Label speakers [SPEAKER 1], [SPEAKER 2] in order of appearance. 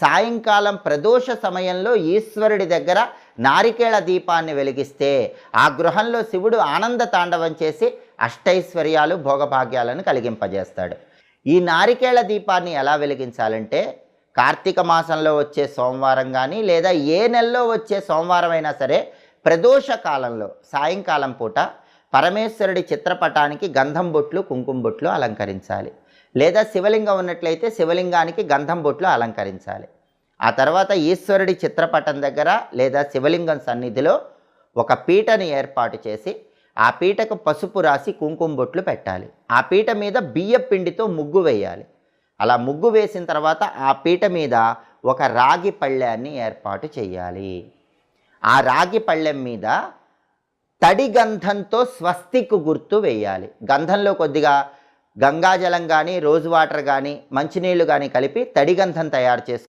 [SPEAKER 1] సాయంకాలం ప్రదోష సమయంలో ఈశ్వరుడి దగ్గర నారికేళ దీపాన్ని వెలిగిస్తే ఆ గృహంలో శివుడు ఆనంద తాండవం చేసి అష్టైశ్వర్యాలు భోగభాగ్యాలను కలిగింపజేస్తాడు. ఈ నారికేళ దీపాన్ని ఎలా వెలిగించాలంటే కార్తీక మాసంలో వచ్చే సోమవారం కానీ లేదా ఏ నెలలో వచ్చే సోమవారం అయినా సరే ప్రదోష కాలంలో సాయంకాలం పూట పరమేశ్వరుడి చిత్రపటానికి గంధం బొట్లు కుంకుమ బొట్లు అలంకరించాలి. లేదా శివలింగం ఉన్నట్లయితే శివలింగానికి గంధం బొట్లు అలంకరించాలి. ఆ తర్వాత ఈశ్వరుడి చిత్రపటం దగ్గర లేదా శివలింగం సన్నిధిలో ఒక పీటని ఏర్పాటు చేసి ఆ పీటకు పసుపు రాసి కుంకుమ బొట్లు పెట్టాలి. ఆ పీట మీద బియ్య పిండితో ముగ్గు వేయాలి. అలా ముగ్గు వేసిన తర్వాత ఆ పీట మీద ఒక రాగి పళ్ళెన్ని ఏర్పాటు చేయాలి. ఆ రాగి పళ్ళెం మీద తడి గంధంతో స్వస్తిక్ గుర్తు వేయాలి. గంధంలో కొద్దిగా గంగాజలం కానీ రోజ్ వాటర్ కానీ మంచినీళ్ళు కానీ కలిపి తడి గంధం తయారు చేసుకుని